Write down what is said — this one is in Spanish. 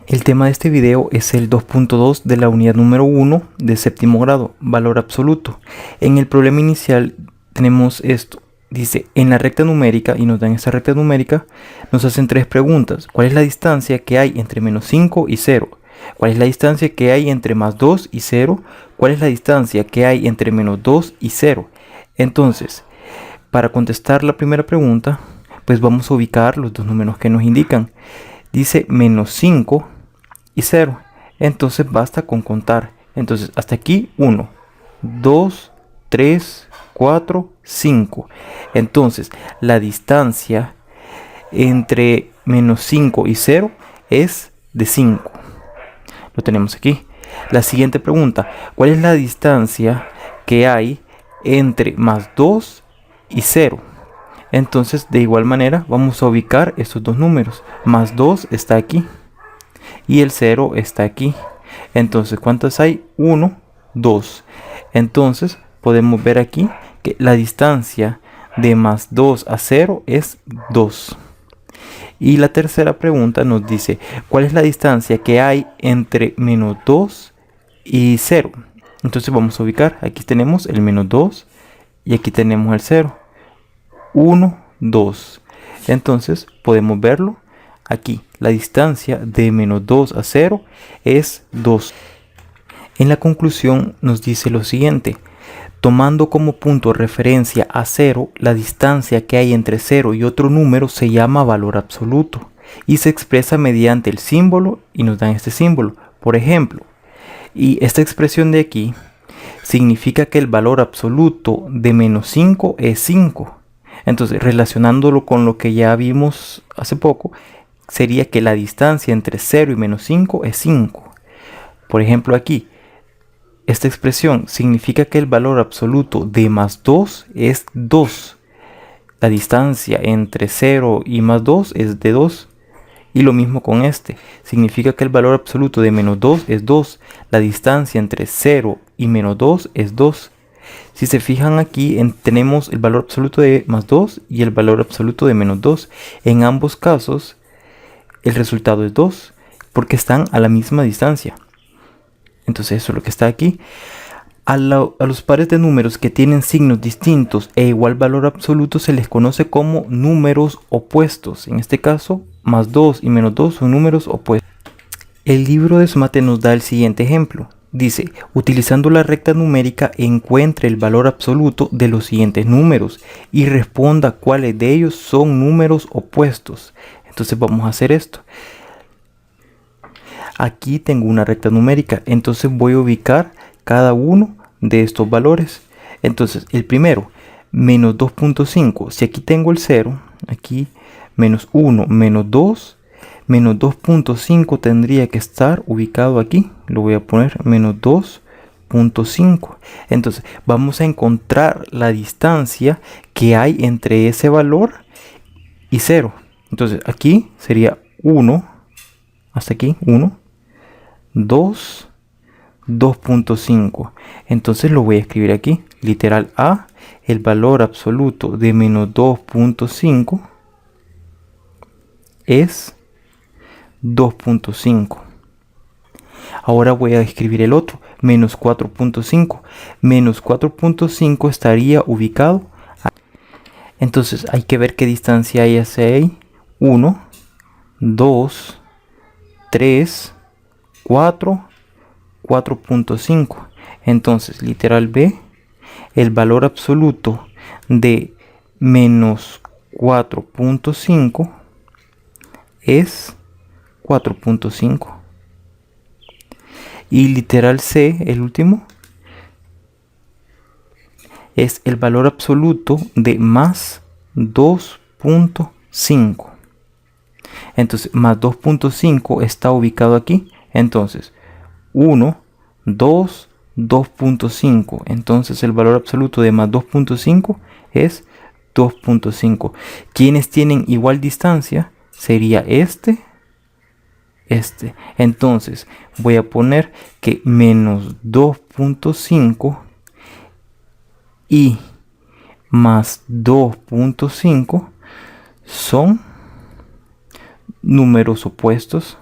El tema de este video es el 2.2 de la unidad número 1 de séptimo grado, valor absoluto. En el problema inicial tenemos esto. Dice, en la recta numérica, y nos dan esta recta numérica, nos hacen tres preguntas. ¿Cuál es la distancia que hay entre menos 5 y 0? ¿Cuál es la distancia que hay entre más 2 y 0? ¿Cuál es la distancia que hay entre menos 2 y 0? Entonces, para contestar la primera pregunta, pues vamos a ubicar los dos números que nos indican. Dice menos 5 y 0. Entonces basta con contar. Entonces hasta aquí 1, 2, 3, 4, 5. Entonces la distancia entre menos 5 y 0 es de 5. Lo tenemos aquí. La siguiente pregunta: ¿cuál es la distancia que hay entre más 2 y 0? Entonces de igual manera vamos a ubicar estos dos números. Más 2 está aquí y el 0 está aquí. Entonces, ¿cuántas hay? 1, 2. Entonces podemos ver aquí que la distancia de más 2 a 0 es 2. Y la tercera pregunta nos dice, ¿cuál es la distancia que hay entre menos 2 y 0? Entonces vamos a ubicar, aquí tenemos el menos 2 y aquí tenemos el 0. 1, 2. Entonces podemos verlo aquí. La distancia de menos 2 a 0 es 2. En la conclusión nos dice lo siguiente: tomando como punto de referencia a 0, la distancia que hay entre 0 y otro número se llama valor absoluto y se expresa mediante el símbolo, y nos dan este símbolo. Por ejemplo, y esta expresión de aquí significa que el valor absoluto de menos 5 es 5. Entonces, relacionándolo con lo que ya vimos hace poco, sería que la distancia entre 0 y menos 5 es 5. Por ejemplo, aquí, esta expresión significa que el valor absoluto de más 2 es 2. La distancia entre 0 y más 2 es de 2. Y lo mismo con este. Significa que el valor absoluto de menos 2 es 2. La distancia entre 0 y menos 2 es 2. Si se fijan aquí, tenemos el valor absoluto de más 2 y el valor absoluto de menos 2. En ambos casos, el resultado es 2, porque están a la misma distancia. Entonces eso es lo que está aquí. A los pares de números que tienen signos distintos e igual valor absoluto se les conoce como números opuestos. En este caso, más 2 y menos 2 son números opuestos. El libro de SMATE nos da el siguiente ejemplo. Dice, utilizando la recta numérica, encuentre el valor absoluto de los siguientes números y responda cuáles de ellos son números opuestos. Entonces vamos a hacer esto. Aquí tengo una recta numérica, entonces voy a ubicar cada uno de estos valores. Entonces el primero, menos 2.5. Si aquí tengo el 0, aquí menos 1, menos 2. Menos 2.5 tendría que estar ubicado aquí. Lo voy a poner menos 2.5. Entonces vamos a encontrar la distancia que hay entre ese valor y 0. Entonces aquí sería 1, hasta aquí 1, 2, 2.5. Entonces lo voy a escribir aquí. Literal A, el valor absoluto de menos 2.5 es 2.5. Ahora voy a escribir el otro, menos 4.5. Menos 4.5 estaría ubicado aquí. Entonces hay que ver qué distancia hay hacia ahí. 1, 2, 3, 4, 4.5. Entonces, literal B, el valor absoluto de menos 4.5 es 4.5. Y literal C, el último, es el valor absoluto de más 2.5. Entonces, más 2.5 está ubicado aquí. Entonces, 1, 2, 2.5. Entonces, el valor absoluto de más 2.5 es 2.5. ¿Quiénes tienen igual distancia? Sería este. Entonces voy a poner que menos 2.5 y más 2.5 son números opuestos.